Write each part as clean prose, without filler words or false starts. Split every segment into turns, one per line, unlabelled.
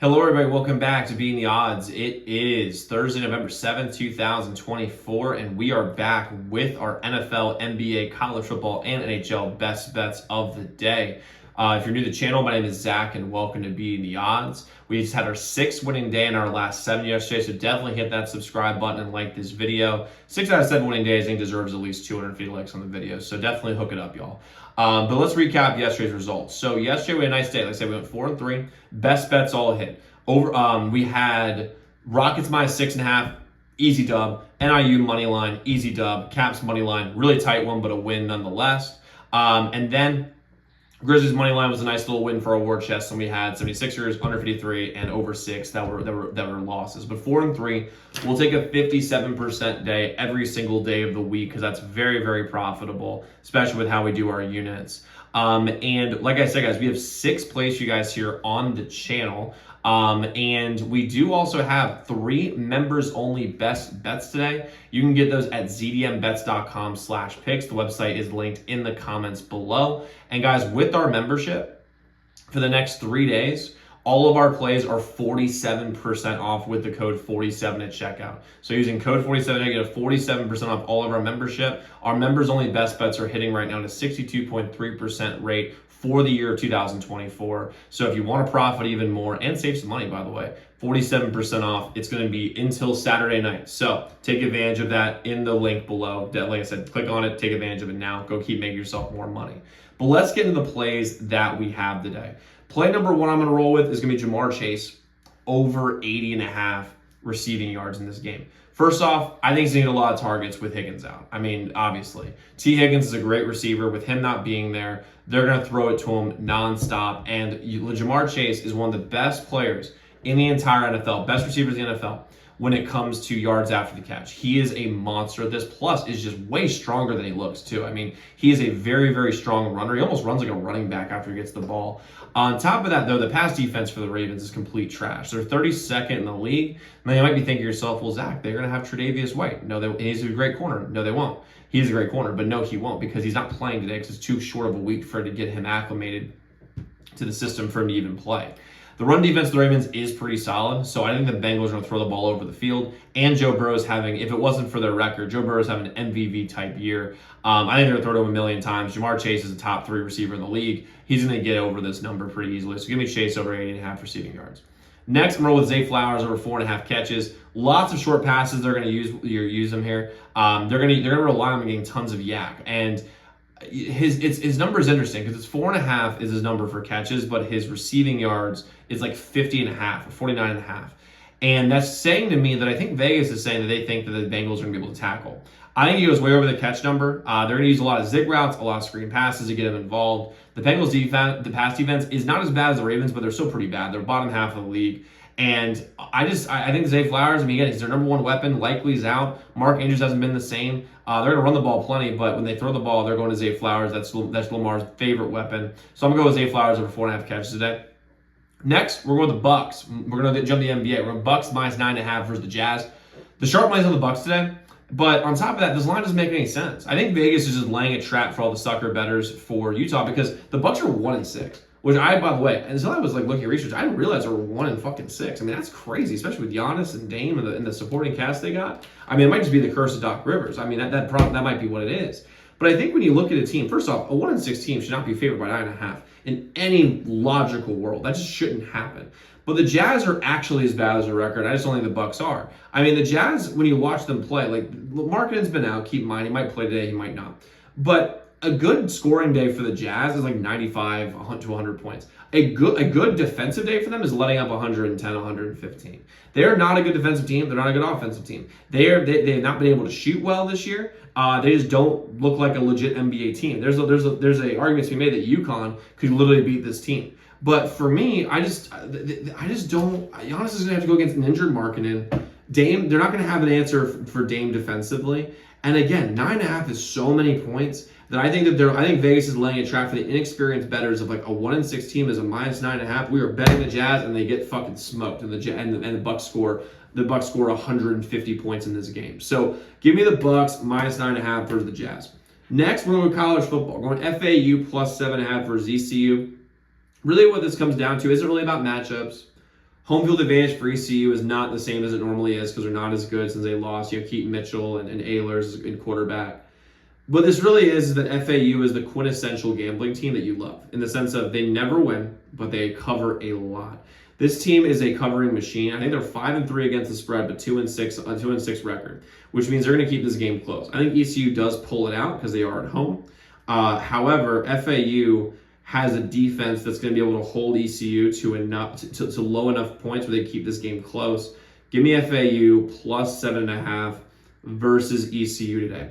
Hello, everybody. Welcome back to Beating the Odds. It is Thursday, November 7th, 2024, and we are back with our NFL, NBA, college football, and NHL best bets of the day. If you're new to the channel, my name is Zach, and welcome to Beating the Odds. We just had our 6th winning day in our last 7 yesterday, so definitely hit that subscribe button and like this video. 6 out of 7 winning days, I think, deserves at least 250 likes on the video, so definitely hook it up, y'all. But let's recap yesterday's results. So yesterday we had a nice day. Like I said, we went 4-3. Best bets all hit. We had Rockets minus 6.5, easy dub. NIU money line, easy dub. Caps money line, really tight one, but a win nonetheless. And then Grizzlies money line was a nice little win for our war chest, and we had 76ers under 53 and over 6 that were losses. But 4-3, we'll take a 57% day every single day of the week because that's very, very profitable, especially with how we do our units. And like I said, guys, we have 6 plays for you guys here on the channel. And we do also have 3 members only best bets today. You can get those at zdmbets.com/picks. The website is linked in the comments below. And guys, with our membership for the next 3 days, all of our plays are 47% off with the code 47 at checkout. So using code 47, you get a 47% off all of our membership. Our members only best bets are hitting right now at a 62.3% rate for the year of 2024. So if you want to profit even more and save some money, by the way, 47% off. It's going to be until Saturday night. So take advantage of that in the link below. Like I said, click on it, take advantage of it now. Go keep making yourself more money. But let's get into the plays that we have today. Play number 1 I'm going to roll with is going to be Jamar Chase over 80.5 receiving yards in this game. First off, I think he's going to get a lot of targets with Higgins out. I mean, obviously. T. Higgins is a great receiver. With him not being there, they're going to throw it to him nonstop. And Jamar Chase is one of the best players in the entire NFL, best receivers in the NFL when it comes to yards after the catch. He is a monster at this, plus is just way stronger than he looks too. I mean, he is a very, very strong runner. He almost runs like a running back after he gets the ball. On top of that, though, the pass defense for the Ravens is complete trash. They're 32nd in the league. Now, you might be thinking to yourself, well, Zach, they're going to have Tre'Davious White. No, he's a great corner. No, they won't. He's a great corner, but no, he won't because he's not playing today because it's too short of a week for it to get him acclimated to the system for him to even play. The run defense of the Ravens is pretty solid, so I think the Bengals are going to throw the ball over the field. And Joe Burrow's having, if it wasn't for their record, Joe Burrow's having an MVP-type year. I think they're going to throw it over a million times. Jamar Chase is a top 3 receiver in the league. He's going to get over this number pretty easily. So give me Chase over 80.5 receiving yards. Next, I'm going to roll with Zay Flowers over 4.5 catches. Lots of short passes. They're going to use them here. They're going to rely on him getting tons of yak. And his number is interesting because it's 4.5 is his number for catches, but his receiving yards is like 50.5 or 49.5. And that's saying to me that I think Vegas is saying that they think that the Bengals are going to be able to tackle. I think he goes way over the catch number. They're going to use a lot of zig routes, a lot of screen passes to get him involved. The Bengals defense, the pass defense is not as bad as the Ravens, but they're still pretty bad. They're bottom half of the league. And I think Zay Flowers, I mean, again, he's their number 1 weapon. Likely he's out. Mark Andrews hasn't been the same. They're going to run the ball plenty, but when they throw the ball, they're going to Zay Flowers. That's Lamar's favorite weapon. So I'm going to go with Zay Flowers over 4.5 catches today. Next, we're going with the Bucks. We're going to jump the NBA. We're going Bucks minus 9.5 versus the Jazz. The sharp money's on the Bucks today. But on top of that, this line doesn't make any sense. I think Vegas is just laying a trap for all the sucker bettors for Utah because the Bucks are 1-6. Which by the way, until I was like looking at research, I didn't realize they were 1-6. I mean, that's crazy, especially with Giannis and Dame and the supporting cast they got. I mean, it might just be the curse of Doc Rivers. I mean, that might be what it is. But I think when you look at a team, first off, a 1-6 team should not be favored by 9.5 in any logical world. That just shouldn't happen. But the Jazz are actually as bad as a record. I just don't think the Bucks are. I mean, the Jazz, when you watch them play, like Markkanen's been out. Keep in mind, he might play today, he might not. But a good scoring day for the Jazz is like 95 to 100 points. A good defensive day for them is letting up 110, 115. They're not a good defensive team. They're not a good offensive team. They have not been able to shoot well this year. They just don't look like a legit NBA team. There's a argument to be made that UConn could literally beat this team. But for me, I just don't. Giannis is going to have to go against an injured Markkanen. Dame, they're not going to have an answer for Dame defensively. And again, 9.5 is so many points that I think Vegas is laying a trap for the inexperienced bettors of like a 1-6 team is a minus 9.5. We are betting the Jazz and they get fucking smoked, and the Bucks score 150 points in this game. So give me the Bucks minus 9.5 versus the Jazz. Next, we're going to college football. We're going FAU plus 7.5 versus ECU. Really, what this comes down to isn't really about matchups. Home field advantage for ECU is not the same as it normally is because they're not as good since they lost, Keaton Mitchell and Ehlers in quarterback. What this really is that FAU is the quintessential gambling team that you love in the sense of they never win, but they cover a lot. This team is a covering machine. I think they're 5-3 against the spread, but 2-6 record, which means they're going to keep this game close. I think ECU does pull it out because they are at home. However, FAU has a defense that's going to be able to hold ECU to low enough points where they keep this game close. Give me FAU plus 7.5 versus ECU today.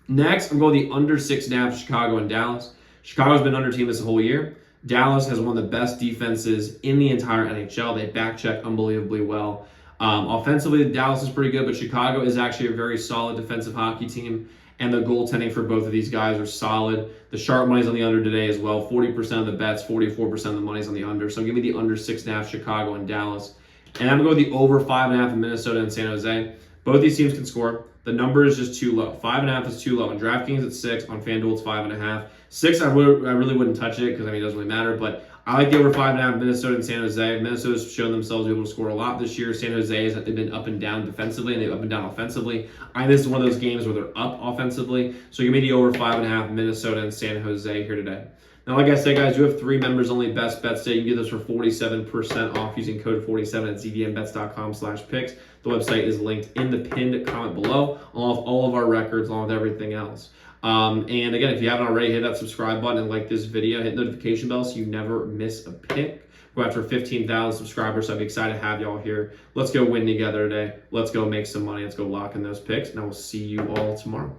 Next, I'm going the under 6.5 Chicago and Dallas. Chicago's been under team this whole year. Dallas has one of the best defenses in the entire NHL. They back check unbelievably well. Offensively, Dallas is pretty good, but Chicago is actually a very solid defensive hockey team. And the goaltending for both of these guys are solid. The sharp money's on the under today as well. 40% of the bets, 44% of the money's on the under. So give me the under 6.5 Chicago and Dallas. And I'm going to go the over 5.5 in Minnesota and San Jose. Both these teams can score. The number is just too low. 5.5 is too low. On DraftKings, it's 6. On FanDuel, it's 5.5. 6, I really wouldn't touch it because, it doesn't really matter. But I like the over 5.5 Minnesota and San Jose. Minnesota's shown themselves able to score a lot this year. San Jose is that they've been up and down defensively and they've up and down offensively. This is one of those games where they're up offensively. So give me the over 5.5 Minnesota and San Jose here today. Now, like I said, guys, you have 3 members only best bets today. You can get this for 47% off using code 47 at zdmbets.com/picks. The website is linked in the pinned comment below, along with all of our records, along with everything else. And again, if you haven't already, hit that subscribe button and like this video. Hit the notification bell so you never miss a pick. We're after 15,000 subscribers, so I'm excited to have y'all here. Let's go win together today. Let's go make some money. Let's go lock in those picks, and I will see you all tomorrow.